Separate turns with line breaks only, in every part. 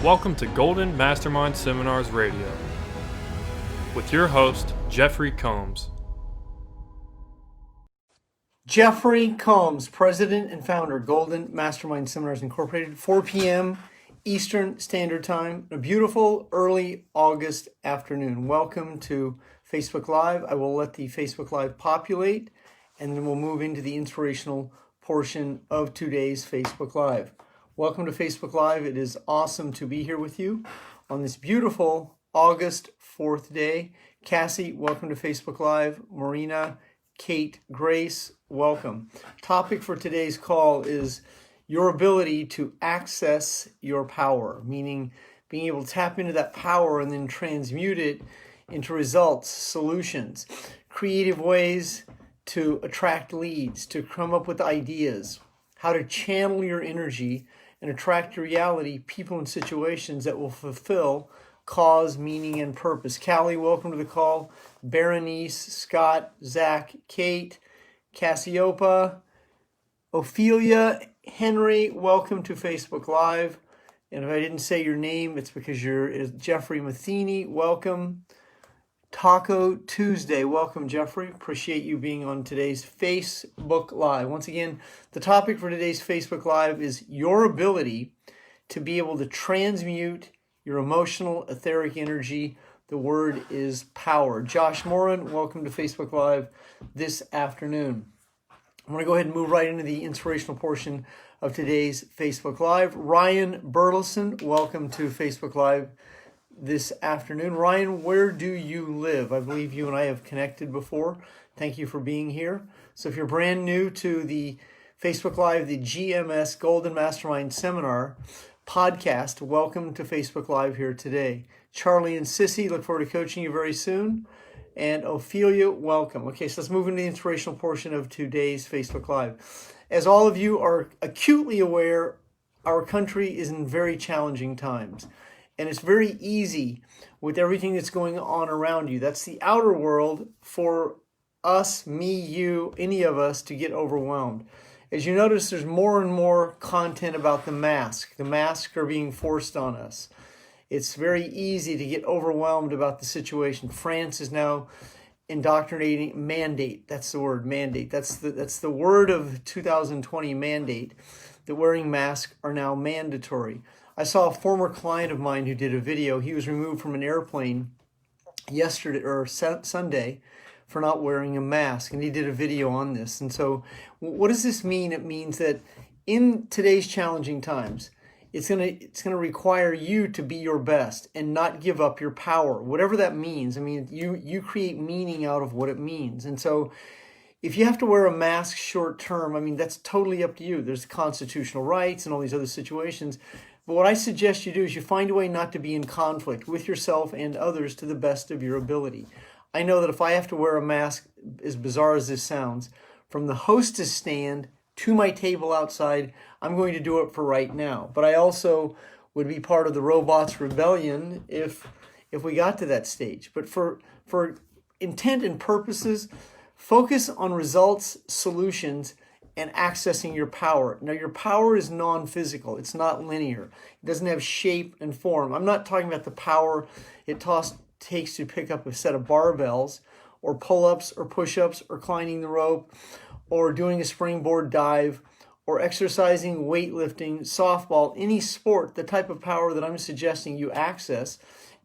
Welcome to Golden Mastermind Seminars Radio with your host, Jeffery Combs.
Jeffery Combs, President and Founder, Golden Mastermind Seminars Incorporated, 4 p.m. Eastern Standard Time, a beautiful early August afternoon. Welcome to Facebook Live. I will let the Facebook Live populate, and then we'll move into the inspirational portion of today's Facebook Live. Welcome to Facebook Live. It is awesome to be here with you on this beautiful August 4th day. Cassie, welcome to Facebook Live. Marina, Kate, Grace, welcome. Topic for today's call is your ability to access your power, meaning being able to tap into that power and then transmute it into results, solutions, creative ways to attract leads, to come up with ideas, how to channel your energy and attract to reality people and situations that will fulfill cause, meaning, and purpose. Callie, welcome to the call. Berenice, Scott, Zach, Kate, Cassiopeia, Ophelia, Henry, welcome to Facebook Live. And if I didn't say your name, it's because you're Jeffrey Matheny. Welcome. Taco Tuesday. Welcome, Jeffrey. Appreciate you being on today's Facebook Live. Once again, the topic for today's Facebook Live is your ability to be able to transmute your emotional, etheric energy. The word is power. Josh Moran, welcome to Facebook Live this afternoon. I'm going to go ahead and move right into the inspirational portion of today's Facebook Live. Ryan Burleson, welcome to Facebook Live this afternoon. Ryan, where do you live? I believe you and I have connected before. Thank you for being here. So if you're brand new to the Facebook Live, the GMS Golden Mastermind Seminar podcast, welcome to Facebook Live here today. Charlie and Sissy, look forward to coaching you very soon. And Ophelia, welcome. Okay, so let's move into the inspirational portion of today's Facebook Live. As all of you are acutely aware, our country is in very challenging times. And it's very easy with everything that's going on around you. That's the outer world for us, me, you, any of us to get overwhelmed. As you notice, there's more and more content about the mask. The masks are being forced on us. It's very easy to get overwhelmed about the situation. France is now indoctrinating, mandate. That's the word, mandate. That's the word of 2020, mandate. That wearing masks are now mandatory. I saw a former client of mine who did a video. He was removed from an airplane yesterday or Sunday for not wearing a mask, and he did a video on this. And so what does this mean? It means that in today's challenging times, it's going to require you to be your best and not give up your power, whatever that means. I mean, you create meaning out of what it means. And so if you have to wear a mask short term, I mean, that's totally up to you. There's constitutional rights and all these other situations. But what I suggest you do is you find a way not to be in conflict with yourself and others to the best of your ability. I know that if I have to wear a mask, as bizarre as this sounds, from the hostess stand to my table outside, I'm going to do it for right now. But I also would be part of the robots' rebellion if we got to that stage. But for intent and purposes, focus on results, solutions, and accessing your power. Now, your power is non-physical. It's not linear. It doesn't have shape and form. I'm not talking about the power it takes to pick up a set of barbells or pull-ups or push-ups or climbing the rope or doing a springboard dive or exercising, weightlifting, softball, any sport. The type of power that I'm suggesting you access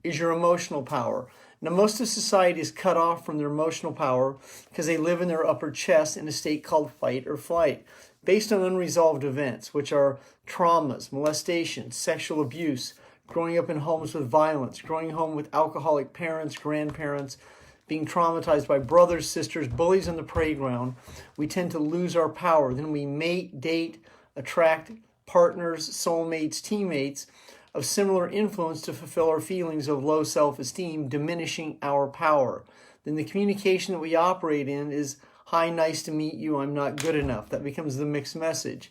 is your emotional power. Now, most of society is cut off from their emotional power because they live in their upper chest in a state called fight or flight, based on unresolved events, which are traumas, molestation, sexual abuse, growing up in homes with violence, growing home with alcoholic parents, grandparents, being traumatized by brothers, sisters, bullies on the playground. We tend to lose our power. Then we mate, date, attract partners, soulmates, teammates of similar influence to fulfill our feelings of low self-esteem, diminishing our power. Then the communication that we operate in is, hi, nice to meet you, I'm not good enough. That becomes the mixed message.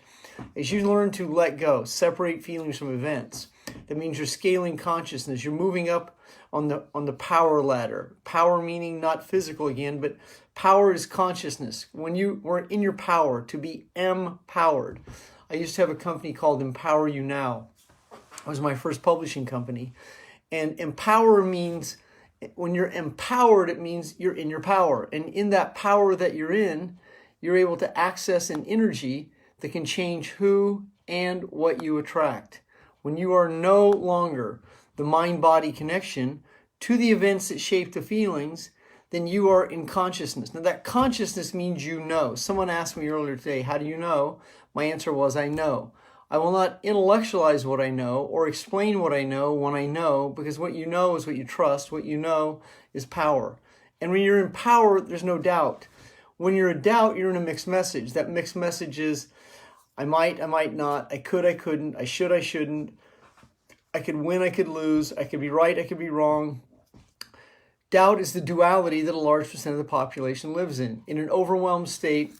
As you learn to let go, separate feelings from events, that means you're scaling consciousness. You're moving up on the power ladder. Power meaning not physical again, but power is consciousness. When you were in your power, to be empowered. I used to have a company called Empower You Now. It was my first publishing company. And empower means, when you're empowered, it means you're in your power. And in that power that you're in, you're able to access an energy that can change who and what you attract. When you are no longer the mind-body connection to the events that shape the feelings, then you are in consciousness. Now that consciousness means you know. Someone asked me earlier today, how do you know? My answer was, I know. I will not intellectualize what I know or explain what I know when I know, because what you know is what you trust. What you know is power. And when you're in power, there's no doubt. When you're in doubt, you're in a mixed message. That mixed message is, I might not, I could, I couldn't, I should, I shouldn't, I could win, I could lose, I could be right, I could be wrong. Doubt is the duality that a large percent of the population lives in an overwhelmed state,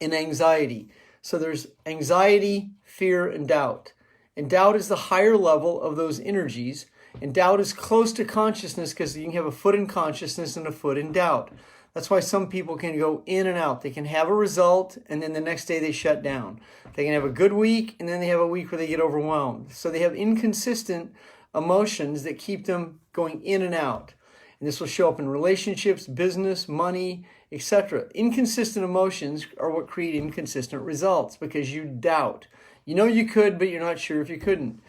in anxiety. So there's anxiety, fear, and doubt. And doubt is the higher level of those energies. And doubt is close to consciousness because you can have a foot in consciousness and a foot in doubt. That's why some people can go in and out. They can have a result and then the next day they shut down. They can have a good week and then they have a week where they get overwhelmed. So they have inconsistent emotions that keep them going in and out. And this will show up in relationships, business, money, etc. Inconsistent emotions are what create inconsistent results because you doubt. You know you could, but you're not sure if you couldn't.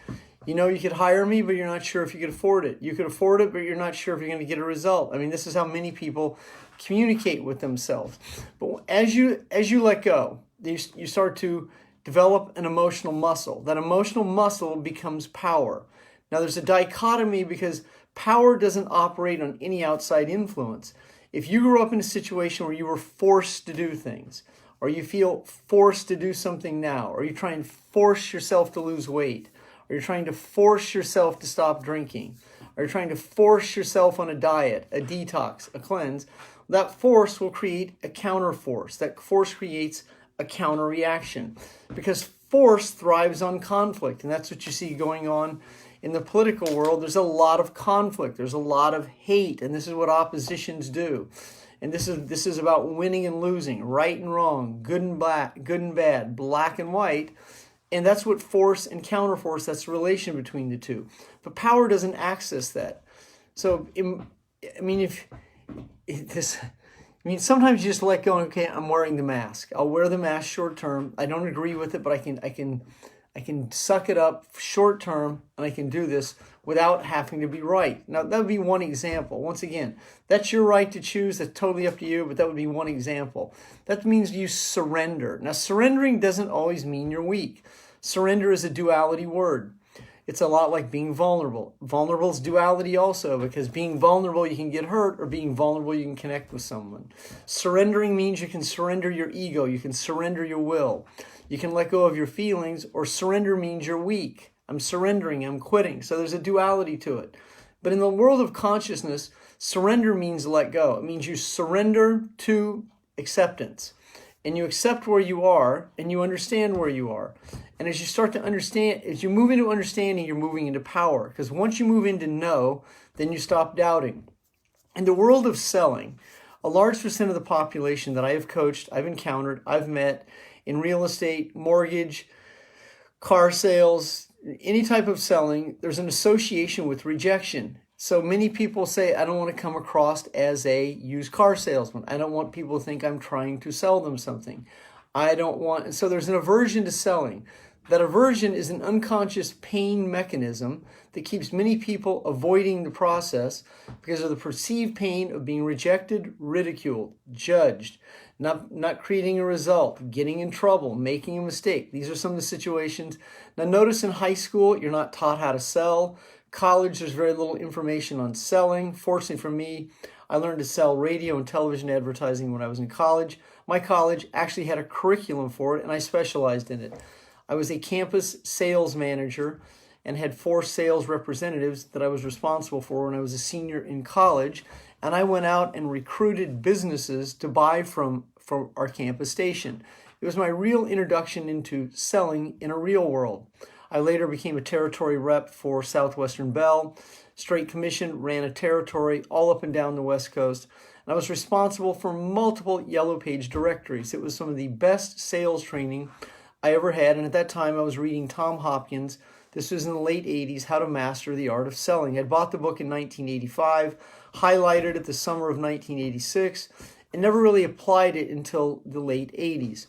You know you could hire me, but you're not sure if you could afford it. You could afford it, but you're not sure if you're going to get a result. I mean, this is how many people communicate with themselves. But as you let go, you start to develop an emotional muscle. That emotional muscle becomes power. Now, there's a dichotomy because power doesn't operate on any outside influence. If you grew up in a situation where you were forced to do things, or you feel forced to do something now, or you try and force yourself to lose weight, or you're trying to force yourself to stop drinking, or you're trying to force yourself on a diet, a detox, a cleanse, that force will create a counter force. That force creates a counter reaction because force thrives on conflict. And that's what you see going on in the political world. There's a lot of conflict. There's a lot of hate. And this is what oppositions do. And this is about winning and losing, right and wrong, good and bad, black and white. And that's what force and counterforce, that's the relation between the two. But power doesn't access that. So, sometimes you just let go and, okay, I'm wearing the mask. I'll wear the mask short term. I don't agree with it, but I can suck it up short term and I can do this without having to be right. Now, that would be one example. Once again, that's your right to choose. That's totally up to you, but that would be one example. That means you surrender. Now, surrendering doesn't always mean you're weak. Surrender is a duality word. It's a lot like being vulnerable. Vulnerable is duality also, because being vulnerable, you can get hurt, or being vulnerable, you can connect with someone. Surrendering means you can surrender your ego. You can surrender your will. You can let go of your feelings, or surrender means you're weak. I'm surrendering, I'm quitting. So there's a duality to it. But in the world of consciousness, surrender means let go. It means you surrender to acceptance. And you accept where you are, and you understand where you are. And as you start to understand, as you move into understanding, you're moving into power. Because once you move into know, then you stop doubting. In the world of selling, a large percent of the population that I have coached, I've encountered, I've met in real estate, mortgage, car sales, any type of selling, there's an association with rejection. So many people say, I don't want to come across as a used car salesman. I don't want people to think I'm trying to sell them something. So there's an aversion to selling. That aversion is an unconscious pain mechanism that keeps many people avoiding the process because of the perceived pain of being rejected, ridiculed, judged, not creating a result, getting in trouble, making a mistake. These are some of the situations. Now notice in high school, you're not taught how to sell. College, there's very little information on selling. Fortunately for me, I learned to sell radio and television advertising when I was in college. My college actually had a curriculum for it, and I specialized in it. I was a campus sales manager and had 4 sales representatives that I was responsible for when I was a senior in college. And I went out and recruited businesses to buy from our campus station. It was my real introduction into selling in a real world. I later became a territory rep for Southwestern Bell, straight commission, ran a territory all up and down the West Coast. And I was responsible for multiple Yellow Page directories. It was some of the best sales training I ever had. And at that time, I was reading Tom Hopkins' This was in the late 80s, How to Master the Art of Selling. I bought the book in 1985, highlighted it the summer of 1986, and never really applied it until the late 80s.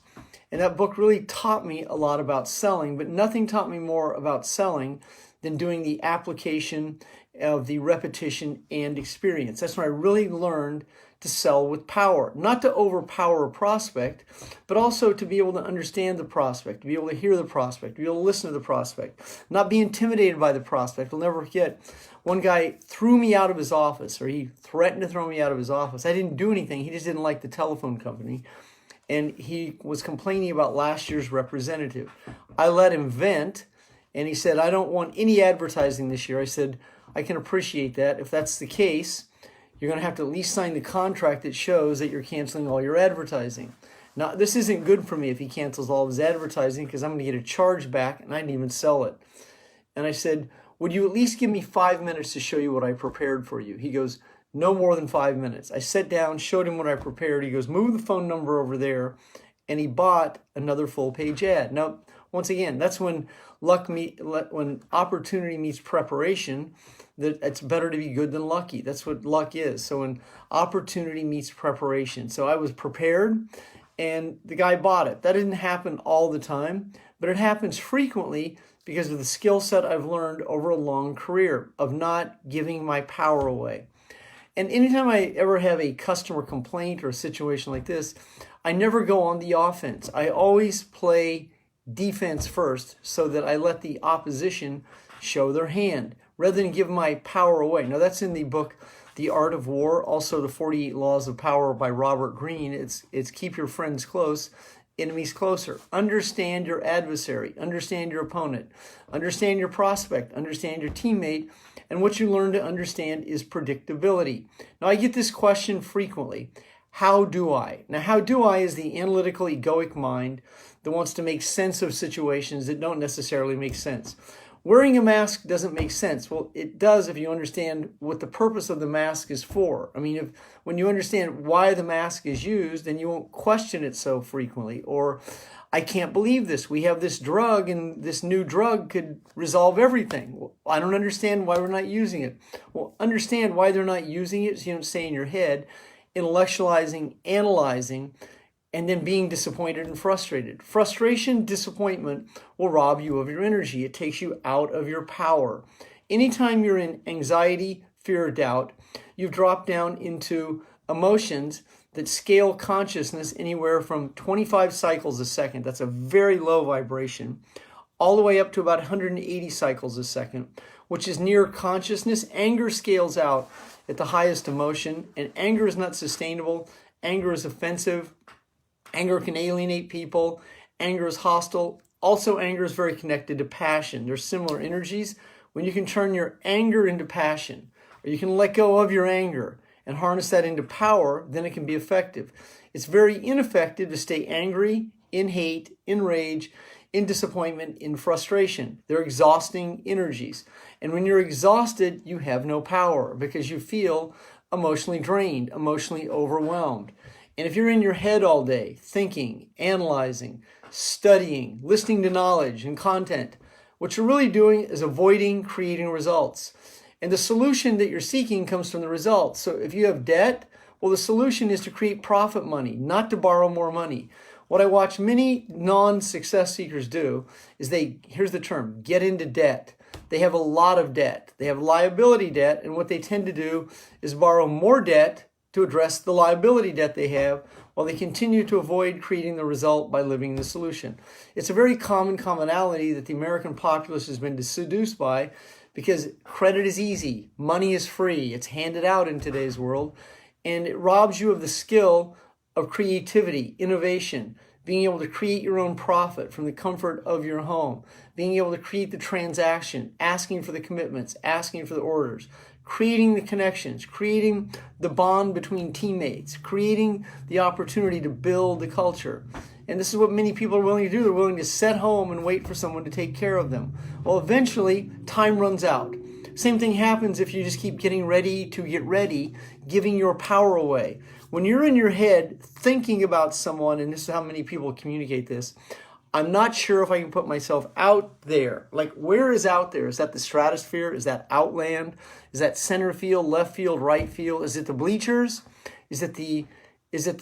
And that book really taught me a lot about selling, but nothing taught me more about selling than doing the application of the repetition and experience. That's when I really learned to sell with power, not to overpower a prospect, but also to be able to understand the prospect, to be able to hear the prospect, to be able to listen to the prospect, not be intimidated by the prospect. I'll never forget, one guy threw me out of his office, or he threatened to throw me out of his office. I didn't do anything. He just didn't like the telephone company. And he was complaining about last year's representative. I let him vent, and he said, I don't want any advertising this year. I said, I can appreciate that. If that's the case, you're going to have to at least sign the contract that shows that you're canceling all your advertising. Now, this isn't good for me if he cancels all of his advertising, because I'm going to get a charge back, and I didn't even sell it. And I said, would you at least give me 5 minutes to show you what I prepared for you? He goes, no more than 5 minutes. I sat down, showed him what I prepared. He goes, move the phone number over there. And he bought another full-page ad. Now, once again, that's when when opportunity meets preparation, that it's better to be good than lucky. That's what luck is. So when opportunity meets preparation. So I was prepared, and the guy bought it. That didn't happen all the time, but it happens frequently because of the skill set I've learned over a long career of not giving my power away. And anytime I ever have a customer complaint or a situation like this, I never go on the offense. I always play defense first so that I let the opposition show their hand rather than give my power away. Now, that's in the book, The Art of War, also the 48 Laws of Power by Robert Greene. It's keep your friends close, enemies closer. Understand your adversary, understand your opponent, understand your prospect, understand your teammate, and what you learn to understand is predictability. Now, I get this question frequently. How do I? Now, how do I is the analytical, egoic mind that wants to make sense of situations that don't necessarily make sense. Wearing a mask doesn't make sense. Well, it does if you understand what the purpose of the mask is for. I mean, when you understand why the mask is used, then you won't question it so frequently. Or, I can't believe this. We have this drug, and this new drug could resolve everything. Well, I don't understand why we're not using it. Well, understand why they're not using it so you don't stay in your head, intellectualizing, analyzing, and then being disappointed and frustrated. Frustration, disappointment will rob you of your energy. It takes you out of your power. Anytime you're in anxiety, fear, or doubt, you've dropped down into emotions that scale consciousness anywhere from 25 cycles a second. That's a very low vibration, all the way up to about 180 cycles a second, which is near consciousness. Anger scales out at the highest emotion, and anger is not sustainable. Anger is offensive. Anger can alienate people. Anger is hostile. Also, anger is very connected to passion. There's similar energies. When you can turn your anger into passion, or you can let go of your anger and harness that into power, then it can be effective. It's very ineffective to stay angry, in hate, in rage, in disappointment, in frustration. They're exhausting energies. And when you're exhausted, you have no power because you feel emotionally drained, emotionally overwhelmed. And if you're in your head all day, thinking, analyzing, studying, listening to knowledge and content, what you're really doing is avoiding creating results. And the solution that you're seeking comes from the results. So if you have debt, well, the solution is to create profit money, not to borrow more money. What I watch many non-success seekers do is here's the term, get into debt. They have a lot of debt. They have liability debt, and what they tend to do is borrow more debt to address the liability debt they have while they continue to avoid creating the result by living the solution. It's a very common commonality that the American populace has been seduced by because credit is easy, money is free, it's handed out in today's world, and it robs you of the skill of creativity, innovation, being able to create your own profit from the comfort of your home, being able to create the transaction, asking for the commitments, asking for the orders, creating the connections, creating the bond between teammates, creating the opportunity to build the culture. And this is what many people are willing to do. They're willing to sit home and wait for someone to take care of them. Well, eventually, time runs out. Same thing happens if you just keep getting ready to get ready, giving your power away. When you're in your head thinking about someone, and this is how many people communicate this, I'm not sure if I can put myself out there. Like, where is out there? Is that the stratosphere? Is that outland? Is that center field, left field, right field? Is it the bleachers? Is it the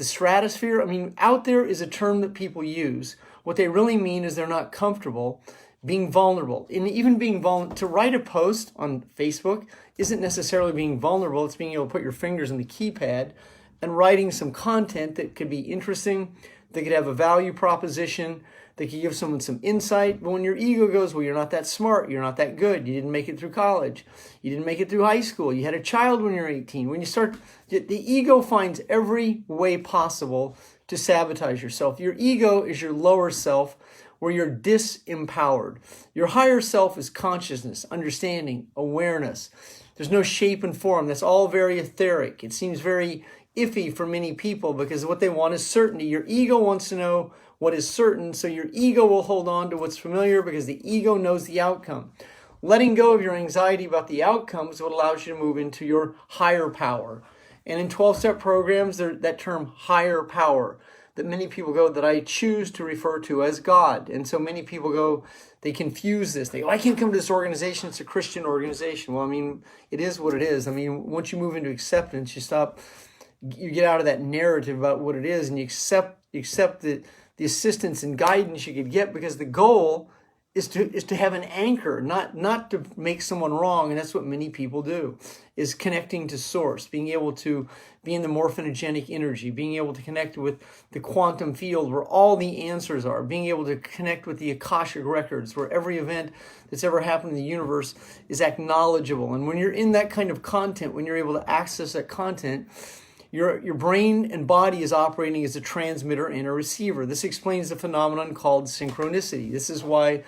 stratosphere? I mean, out there is a term that people use. What they really mean is they're not comfortable being vulnerable. And even being vulnerable, to write a post on Facebook isn't necessarily being vulnerable. It's being able to put your fingers on the keypad and writing some content that could be interesting, that could have a value proposition, that could give someone some insight. But when your ego goes, well, you're not that smart, you're not that good, you didn't make it through college, you didn't make it through high school, you had a child when you're 18. When you start, the ego finds every way possible to sabotage yourself. Your ego is your lower self, where you're disempowered. Your higher self is consciousness, understanding, awareness. There's no shape and form. That's all very etheric. It seems very iffy for many people because what they want is certainty. Your ego wants to know what is certain, so your ego will hold on to what's familiar because the ego knows the outcome. Letting go of your anxiety about the outcome is what allows you to move into your higher power. And in 12-step programs, that term higher power, that many people go, that I choose to refer to as God. And so many people go, they confuse this. They go, I can't come to this organization, it's a Christian organization. Well, I mean, it is what it is. I mean, once you move into acceptance, you get out of that narrative about what it is, and you accept the assistance and guidance you could get, because the goal is to have an anchor, not to make someone wrong. And that's what many people do, is connecting to source, being able to be in the morphinogenic energy, being able to connect with the quantum field where all the answers are, being able to connect with the Akashic records where every event that's ever happened in the universe is acknowledgeable. And when you're in that kind of content, when you're able to access that content, your brain and body is operating as a transmitter and a receiver. This explains the phenomenon called synchronicity. This is why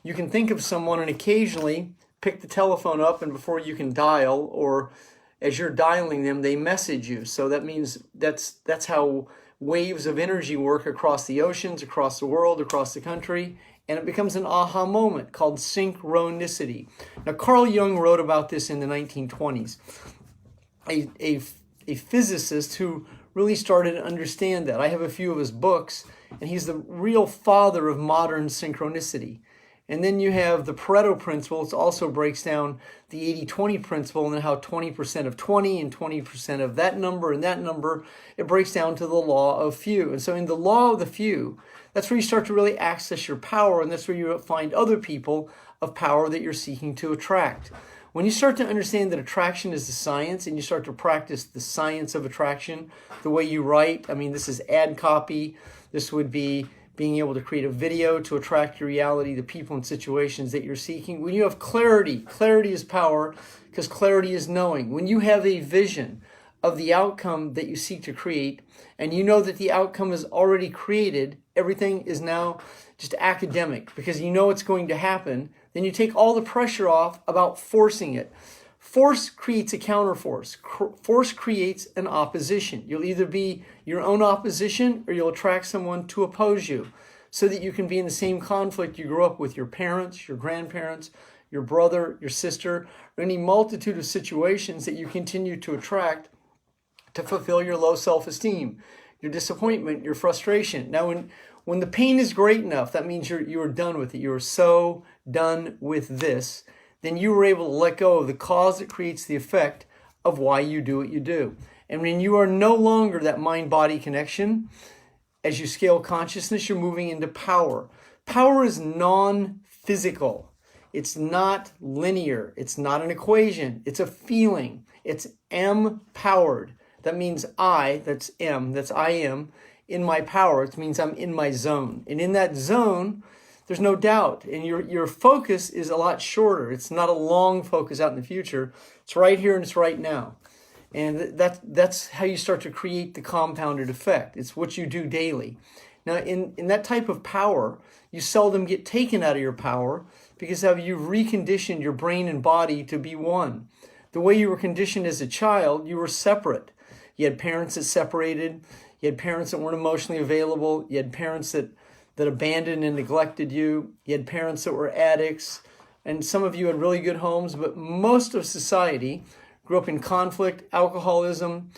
you can think of someone and occasionally pick the telephone up, and before you can dial, or as you're dialing them, they message you. So that means that's how waves of energy work across the oceans, across the world, across the country, and it becomes an aha moment called synchronicity. Now, Carl Jung wrote about this in the 1920s. A physicist who really started to understand that. I have a few of his books, and he's the real father of modern synchronicity. And then you have the Pareto principle. It also breaks down the 80-20 principle, and how 20% of 20 and 20% of that number and that number, it breaks down to the law of few. And so in the law of the few, that's where you start to really access your power, and that's where you find other people of power that you're seeking to attract. When you start to understand that attraction is the science, and you start to practice the science of attraction, the way you write, I mean, this is ad copy. This would be being able to create a video to attract your reality, the people and situations that you're seeking. When you have clarity, clarity is power, because clarity is knowing. When you have a vision of the outcome that you seek to create, and you know that the outcome is already created, everything is now just academic, because you know it's going to happen, then you take all the pressure off about forcing it. Force creates a counterforce. Force creates an opposition. You'll either be your own opposition, or you'll attract someone to oppose you, so that you can be in the same conflict you grew up with your parents, your grandparents, your brother, your sister, or any multitude of situations that you continue to attract to fulfill your low self-esteem, your disappointment, your frustration. Now, when the pain is great enough, that means you are done with it. You are so done with this. Then you were able to let go of the cause that creates the effect of why you do what you do. And when you are no longer that mind-body connection, as you scale consciousness, you're moving into power. Power is non-physical. It's not linear. It's not an equation. It's a feeling. It's empowered. That means that's I am, in my power. It means I'm in my zone. And in that zone, there's no doubt. And your focus is a lot shorter. It's not a long focus out in the future. It's right here and it's right now. And that's how you start to create the compounded effect. It's what you do daily. Now, in that type of power, you seldom get taken out of your power, because you've reconditioned your brain and body to be one. The way you were conditioned as a child, you were separate. You had parents that separated. You had parents that weren't emotionally available. You had parents that abandoned and neglected you. You had parents that were addicts. And some of you had really good homes, but most of society grew up in conflict, alcoholism,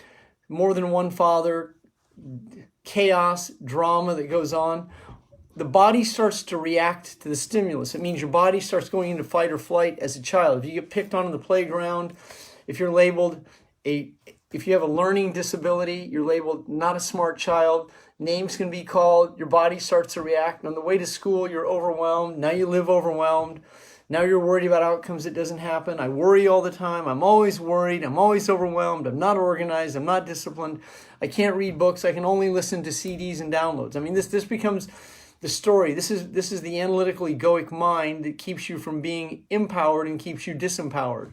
more than one father, chaos, drama that goes on. the body starts to react to the stimulus. It means your body starts going into fight or flight as a child. If you get picked on in the playground, if you're labeled if you have a learning disability, you're labeled not a smart child, names can be called, your body starts to react. On the way to school, you're overwhelmed. Now you live overwhelmed. Now you're worried about outcomes that doesn't happen. I worry all the time. I'm always worried. I'm always overwhelmed. I'm not organized. I'm not disciplined. I can't read books. I can only listen to CDs and downloads. I mean, this becomes the story. This is the analytical egoic mind that keeps you from being empowered and keeps you disempowered.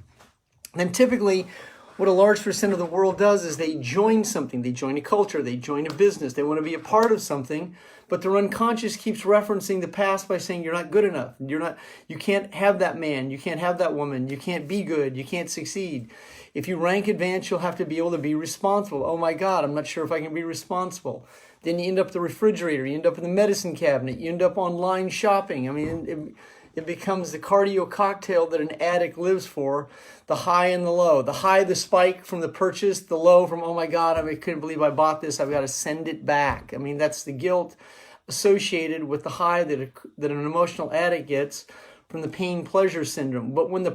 And typically, what a large percent of the world does is they join something. They join a culture. They join a business. They want to be a part of something, but their unconscious keeps referencing the past by saying you're not good enough. You can't have that man. You can't have that woman. You can't be good. You can't succeed. If you rank advanced, you'll have to be able to be responsible. Oh my God, I'm not sure if I can be responsible. Then you end up the refrigerator. You end up in the medicine cabinet. You end up online shopping. I mean, it becomes the cardio cocktail that an addict lives for, the high and the low. The high, the spike from the purchase, the low from, oh my God, I couldn't believe I bought this. I've got to send it back. I mean, that's the guilt associated with the high that an emotional addict gets from the pain-pleasure syndrome. But when the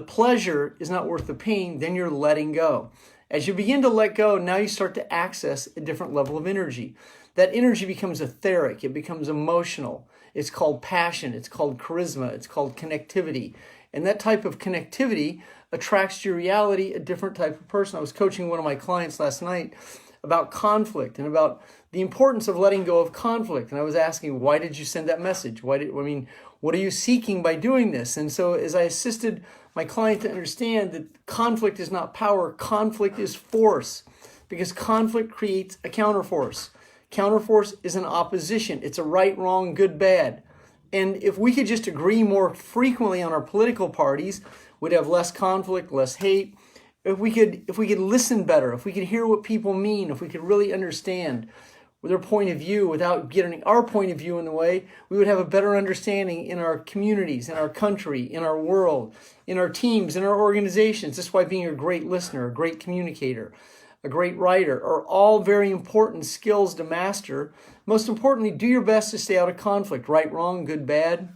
pleasure is not worth the pain, then you're letting go. As you begin to let go, now you start to access a different level of energy. That energy becomes etheric. It becomes emotional. It's called passion. It's called charisma. It's called connectivity. And that type of connectivity attracts to your reality a different type of person. I was coaching one of my clients last night about conflict and about the importance of letting go of conflict. And I was asking, why did you send that message? What are you seeking by doing this? And so as I assisted my client to understand that conflict is not power, conflict is force, because conflict creates a counterforce. Counterforce is an opposition. It's a right, wrong, good, bad. And if we could just agree more frequently on our political parties, we'd have less conflict, less hate. If we could listen better, if we could hear what people mean, if we could really understand their point of view without getting our point of view in the way, we would have a better understanding in our communities, in our country, in our world, in our teams, in our organizations. That's why being a great listener, a great communicator, a great writer are all very important skills to master. Most importantly, do your best to stay out of conflict. Right, wrong, good, bad,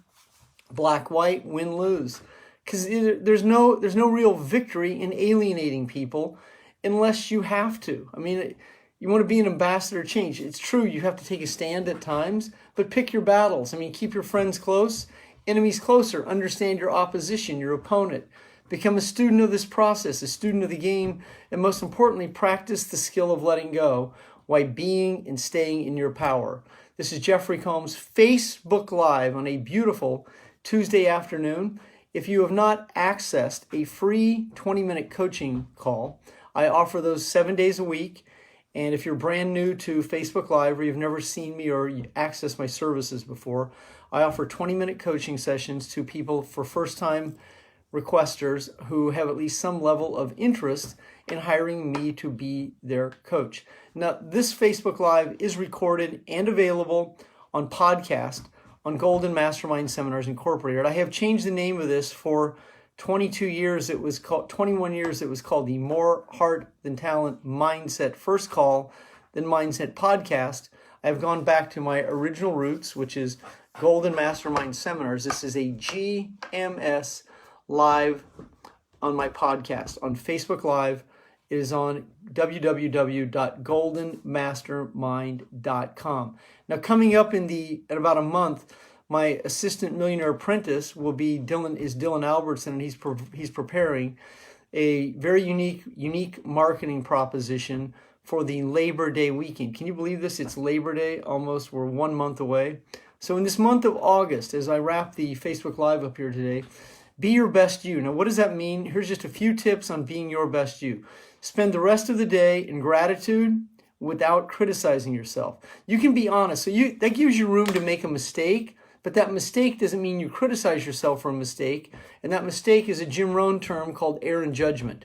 black, white, win, lose. Because there's no real victory in alienating people unless you have to. I mean, you want to be an ambassador of change. It's true, you have to take a stand at times, but pick your battles. I mean, keep your friends close, enemies closer. Understand your opposition, your opponent. Become a student of this process, a student of the game, and most importantly, practice the skill of letting go while being and staying in your power. This is Jeffery Combs, Facebook Live on a beautiful Tuesday afternoon. If you have not accessed a free 20-minute coaching call, I offer those 7 days a week. And if you're brand new to Facebook Live or you've never seen me or accessed my services before, I offer 20-minute coaching sessions to people for first-time requesters who have at least some level of interest in hiring me to be their coach. Now, this Facebook Live is recorded and available on podcast on Golden Mastermind Seminars Incorporated. I have changed the name of this for 21 years. It was called the More Heart Than Talent Mindset First Call, then Mindset Podcast. I've gone back to my original roots, which is Golden Mastermind Seminars. This is a GMS Live on my podcast on Facebook Live. It is on www.goldenmastermind.com. Now, coming up in about a month, my assistant millionaire apprentice will be Dylan Albertson, and he's preparing a very unique marketing proposition for the Labor Day weekend. Can you believe this? It's Labor Day almost. We're 1 month away. So in this month of August, as I wrap the Facebook Live up here today, be your best you. Now, what does that mean? Here's just a few tips on being your best you. Spend the rest of the day in gratitude without criticizing yourself. You can be honest. So that gives you room to make a mistake, but that mistake doesn't mean you criticize yourself for a mistake. And that mistake is a Jim Rohn term called error in judgment.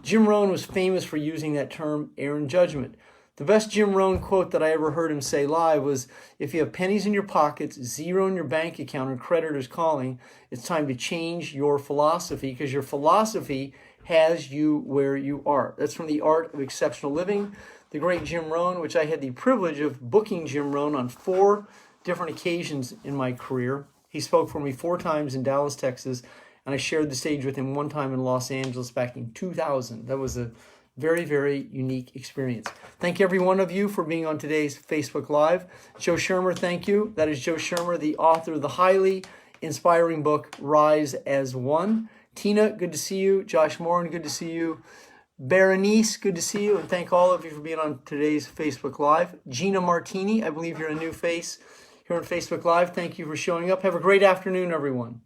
Jim Rohn was famous for using that term, error in judgment. The best Jim Rohn quote that I ever heard him say live was, if you have pennies in your pockets, zero in your bank account, and creditors calling, it's time to change your philosophy, because your philosophy has you where you are. That's from The Art of Exceptional Living, the great Jim Rohn, which I had the privilege of booking Jim Rohn on 4 different occasions in my career. He spoke for me 4 times in Dallas, Texas, and I shared the stage with him one time in Los Angeles back in 2000. That was a very, very unique experience. Thank every one of you for being on today's Facebook Live. Joe Shermer, thank you. That is Joe Shermer, the author of the highly inspiring book, Rise as One. Tina, good to see you. Josh Moran, good to see you. Berenice, good to see you. And thank all of you for being on today's Facebook Live. Gina Martini, I believe you're a new face here on Facebook Live. Thank you for showing up. Have a great afternoon, everyone.